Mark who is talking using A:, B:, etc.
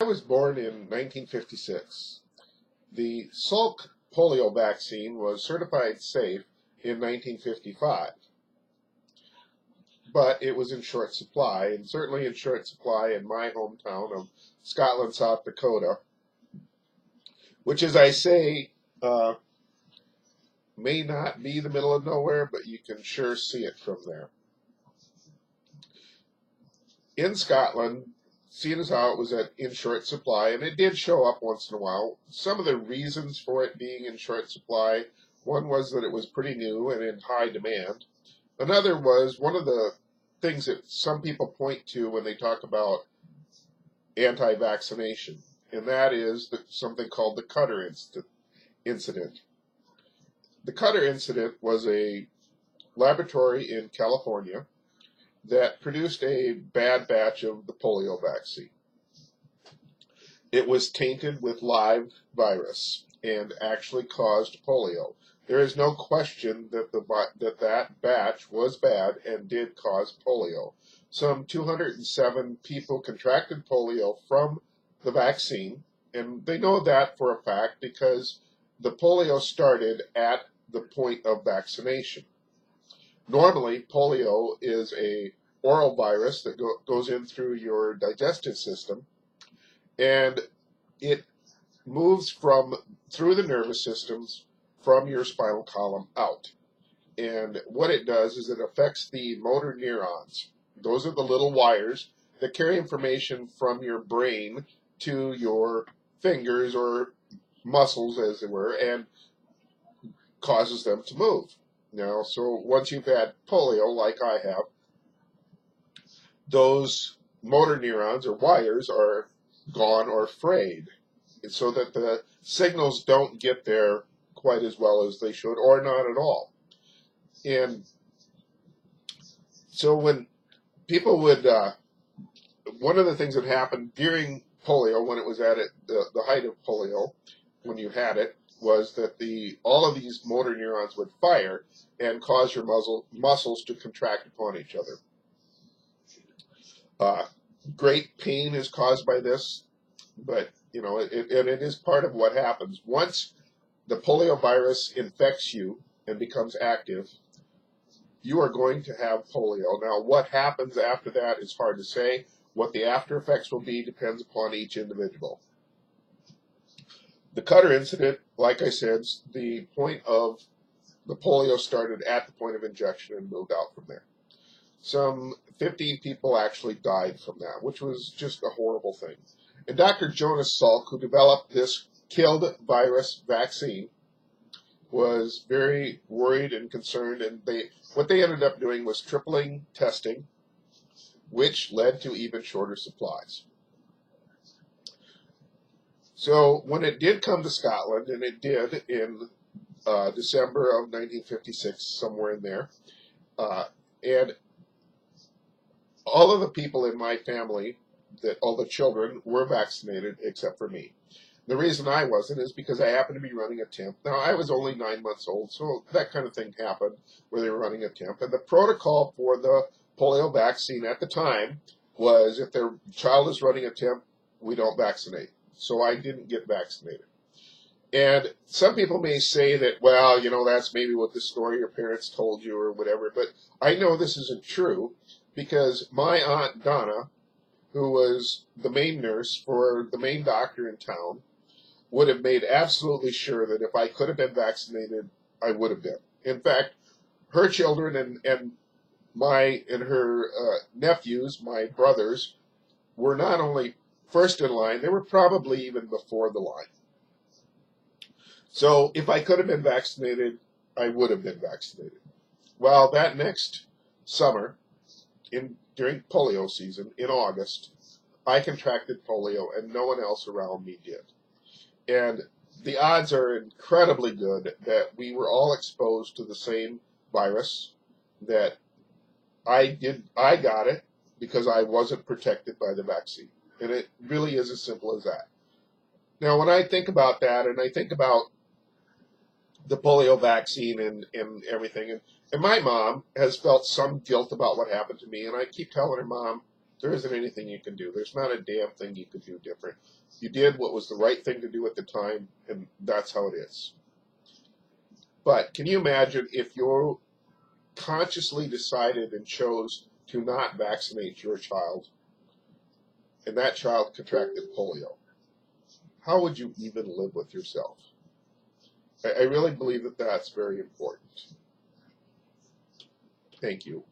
A: I was born in 1956. The Salk polio vaccine was certified safe in 1955, but it was in short supply, and certainly in short supply in my hometown of Scotland, South Dakota, which, as I say, uh, may not be the middle of nowhere, but you can sure see it from there. In Scotland, seeing as how it was in short supply, and it did show up once in a while, some of the reasons for it being in short supply, one was that it was pretty new and in high demand. Another was one of the things that some people point to when they talk about anti-vaccination, and that is something called the Cutter incident. The Cutter incident was a laboratory in California that produced a bad batch of the polio vaccine. It was tainted with live virus and actually caused polio. There is no question that that batch was bad and did cause polio. Some 207 people contracted polio from the vaccine, and they know that for a fact because the polio started at the point of vaccination. Normally, polio is a oral virus that goes in through your digestive system, and it moves through the nervous systems from your spinal column out. And what it does is it affects the motor neurons. Those are the little wires that carry information from your brain to your fingers or muscles, as it were, and causes them to move. Now, so once you've had polio, like I have, those motor neurons or wires are gone or frayed, so that the signals don't get there quite as well as they should, or not at all. And so when people would, one of the things that happened during polio, when it was at the height of polio, when you had it, was that all of these motor neurons would fire and cause your muscles to contract upon each other. Great pain is caused by this, but it is part of what happens. Once the polio virus infects you and becomes active, you are going to have polio. Now, what happens after that is hard to say. What the after effects will be depends upon each individual. The Cutter incident, like I said, the point of the polio started at the point of injection and moved out from there. Some 50 people actually died from that, which was just a horrible thing. And Dr. Jonas Salk, who developed this killed virus vaccine, was very worried and concerned, and what they ended up doing was tripling testing, which led to even shorter supplies. So when it did come to Scotland, and it did in December of 1956, somewhere in there, and all of the people in my family, all the children, were vaccinated except for me. The reason I wasn't is because I happened to be running a temp. Now, I was only 9 months old, so that kind of thing happened where they were running a temp. And the protocol for the polio vaccine at the time was if their child is running a temp, we don't vaccinate. So I didn't get vaccinated. And some people may say that, well, that's maybe what the story your parents told you or whatever, but I know this isn't true because my Aunt Donna, who was the main nurse for the main doctor in town, would have made absolutely sure that if I could have been vaccinated, I would have been. In fact, her children and her nephews, my brothers, were not only first in line, they were probably even before the line. So if I could have been vaccinated, I would have been vaccinated. Well, that next summer, during polio season, in August, I contracted polio and no one else around me did. And the odds are incredibly good that we were all exposed to the same virus, that I got it because I wasn't protected by the vaccine. And it really is as simple as that. Now, when I think about that, and I think about the polio vaccine and everything, and my mom has felt some guilt about what happened to me, and I keep telling her, Mom, There isn't anything you can do. There's not a damn thing you could do different. You did what was the right thing to do at the time, and that's how it is. But can you imagine if you consciously decided and chose to not vaccinate your child, and that child contracted polio? How would you even live with yourself? I really believe that that's very important. Thank you.